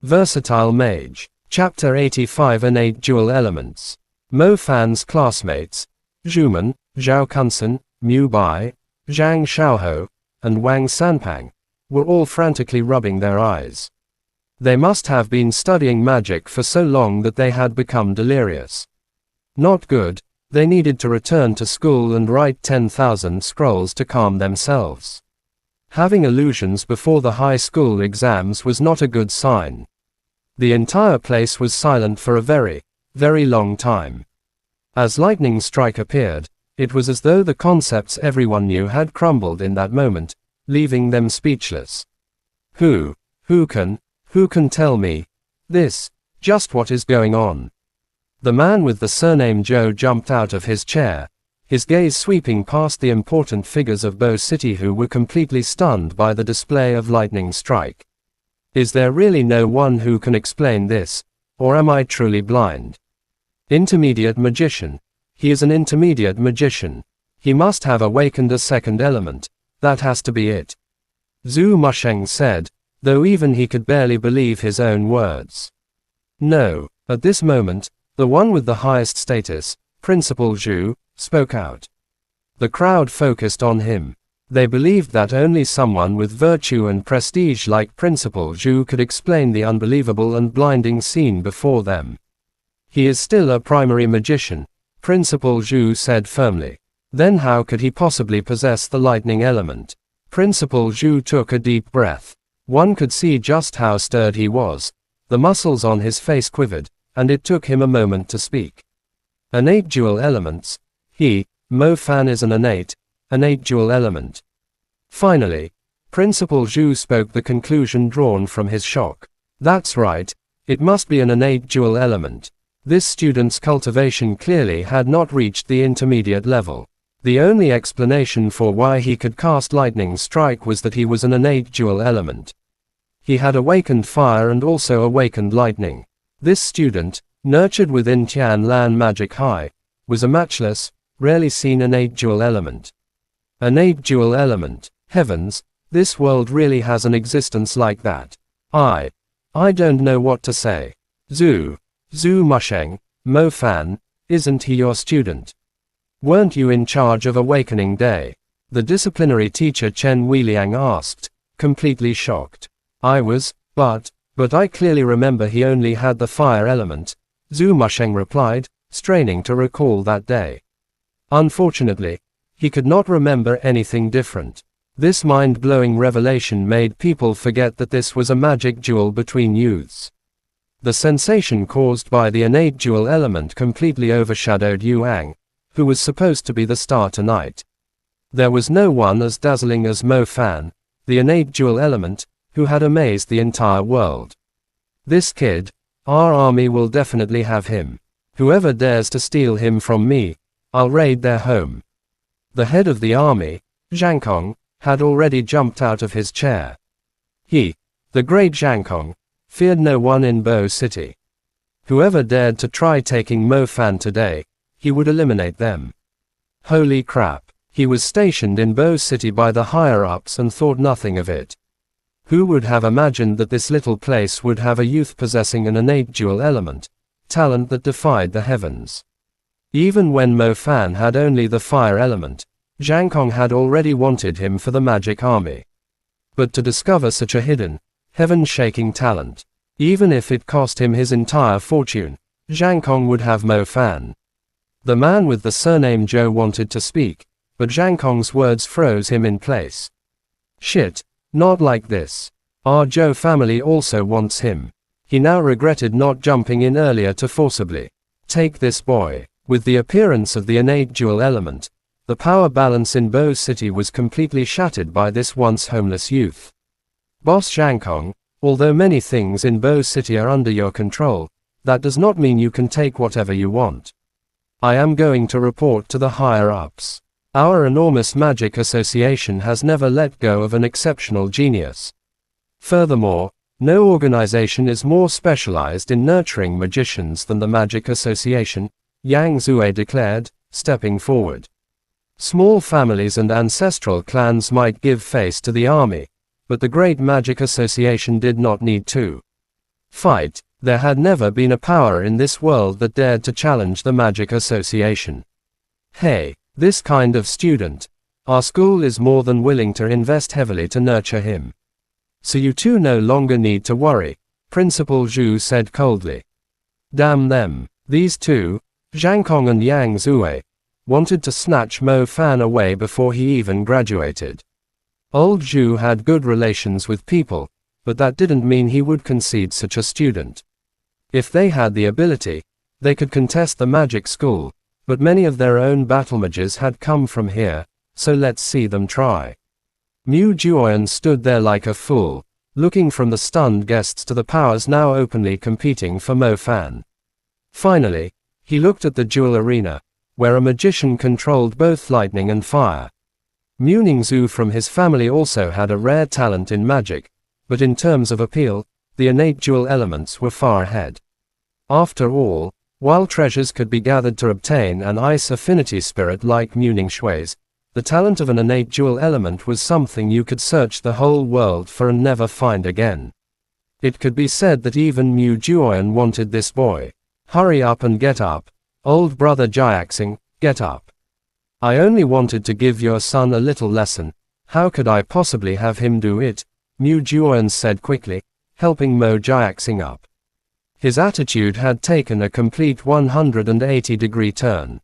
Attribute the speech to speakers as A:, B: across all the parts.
A: Versatile Mage. Chapter 85 Innate Dual Elements. Mo Fan's classmates, Zhuman, Zhao Kunsen, Mu Bai, Zhang Xiaoho, and Wang Sanpang, were all frantically rubbing their eyes. They must have been studying magic for so long that they had become delirious. Not good, they needed to return to school and write 10,000 scrolls to calm themselves. Having illusions before the high school exams was not a good sign. The entire place was silent for a very, very long time. As lightning strike appeared, it was as though the concepts everyone knew had crumbled in that moment, leaving them speechless. Who can tell me this, just what is going on? The man with the surname Zhou jumped out of his chair, his gaze sweeping past the important figures of Bo City who were completely stunned by the display of lightning strike. Is there really no one who can explain this, or am I truly blind? Intermediate magician. He is an intermediate magician. He must have awakened a second element. That has to be it. Zhu Musheng said, though even he could barely believe his own words. No, at this moment, the one with the highest status, Principal Zhu, spoke out. The crowd focused on him. They believed that only someone with virtue and prestige like Principal Zhu could explain the unbelievable and blinding scene before them. He is still a primary magician, Principal Zhu said firmly. Then how could he possibly possess the lightning element? Principal Zhu took a deep breath. One could see just how stirred he was. The muscles on his face quivered, and it took him a moment to speak. Innate dual elements. Mo Fan is an innate dual element. Finally, Principal Zhu spoke the conclusion drawn from his shock. That's right, it must be an innate dual element. This student's cultivation clearly had not reached the intermediate level. The only explanation for why he could cast lightning strike was that he was an innate dual element. He had awakened fire and also awakened lightning. This student, nurtured within Tianlan Magic High, was a matchless, rarely seen innate dual element. Innate dual element. Heavens, this world really has an existence like that. I don't know what to say. Zhu Musheng, Mo Fan, isn't he your student? Weren't you in charge of Awakening Day? The disciplinary teacher Chen Weiliang asked, completely shocked. I was, but I clearly remember he only had the fire element, Zhu Musheng replied, straining to recall that day. Unfortunately, he could not remember anything different. This mind-blowing revelation made people forget that this was a magic duel between youths. The sensation caused by the innate dual element completely overshadowed Yuang, who was supposed to be the star tonight. There was no one as dazzling as Mo Fan, the innate dual element, who had amazed the entire world. This kid, our army will definitely have him. Whoever dares to steal him from me, I'll raid their home. The head of the army, Zhang Kong, had already jumped out of his chair. He, the great Zhang Kong, feared no one in Bo City. Whoever dared to try taking Mo Fan today, he would eliminate them. Holy crap, he was stationed in Bo City by the higher-ups and thought nothing of it. Who would have imagined that this little place would have a youth possessing an innate dual element, talent that defied the heavens? Even when Mo Fan had only the fire element, Zhang Kong had already wanted him for the magic army. But to discover such a hidden, heaven-shaking talent, even if it cost him his entire fortune, Zhang Kong would have Mo Fan. The man with the surname Zhou wanted to speak, but Zhang Kong's words froze him in place. Shit, not like this. Our Zhou family also wants him. He now regretted not jumping in earlier to forcibly take this boy. With the appearance of the innate dual element, the power balance in Bo City was completely shattered by this once homeless youth. Boss Zhang Kong, although many things in Bo City are under your control, that does not mean you can take whatever you want. I am going to report to the higher-ups. Our enormous magic association has never let go of an exceptional genius. Furthermore, no organization is more specialized in nurturing magicians than the Magic Association, Yang Zue declared, stepping forward. Small families and ancestral clans might give face to the army, but the Great Magic Association did not need to. fight, there had never been a power in this world that dared to challenge the Magic Association. Hey, this kind of student. Our school is more than willing to invest heavily to nurture him. So you two no longer need to worry, Principal Zhu said coldly. Damn them. These two, Zhang Kong and Yang Zue, wanted to snatch Mo Fan away before he even graduated. Old Zhu had good relations with people, but that didn't mean he would concede such a student. If they had the ability, they could contest the magic school, but many of their own battle mages had come from here, so let's see them try. Mu Juoyan stood there like a fool, looking from the stunned guests to the powers now openly competing for Mo Fan. Finally, he looked at the jewel arena, where a magician controlled both lightning and fire. Mu Ningzhu from his family also had a rare talent in magic, but in terms of appeal, the innate jewel elements were far ahead. After all, while treasures could be gathered to obtain an ice affinity spirit like Mu Ningxui's, the talent of an innate jewel element was something you could search the whole world for and never find again. It could be said that even Mu Juoyan wanted this boy. Hurry up and get up, old brother Jiaxing, get up. I only wanted to give your son a little lesson, how could I possibly have him do it? Mu Juoyan said quickly, helping Mo Jiaxing up. His attitude had taken a complete 180-degree turn.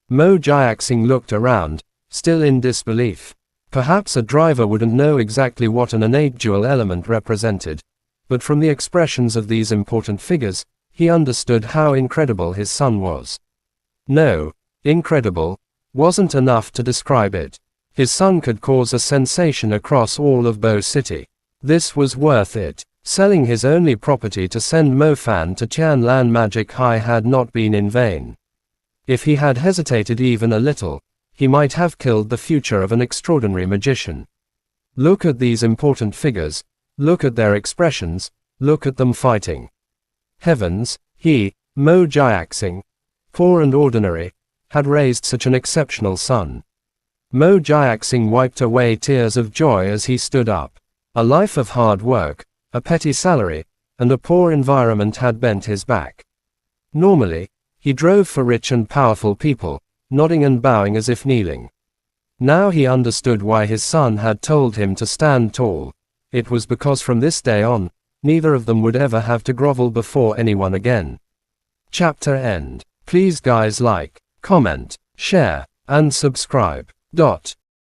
A: Mo Jiaxing looked around, still in disbelief. Perhaps a driver wouldn't know exactly what an innate jewel element represented, but from the expressions of these important figures, he understood how incredible his son was. No, incredible wasn't enough to describe it. His son could cause a sensation across all of Bo City. This was worth it. Selling his only property to send Mo Fan to Tianlan Magic High had not been in vain. If he had hesitated even a little, he might have killed the future of an extraordinary magician. Look at these important figures, look at their expressions, look at them fighting. Heavens, he, Mo Jiaxing, poor and ordinary, had raised such an exceptional son. Mo Jiaxing wiped away tears of joy as he stood up. A life of hard work, a petty salary, and a poor environment had bent his back. Normally, he drove for rich and powerful people, nodding and bowing as if kneeling. Now he understood why his son had told him to stand tall. It was because from this day on, neither of them would ever have to grovel before anyone again. Chapter end. Please guys like, comment, share, and subscribe.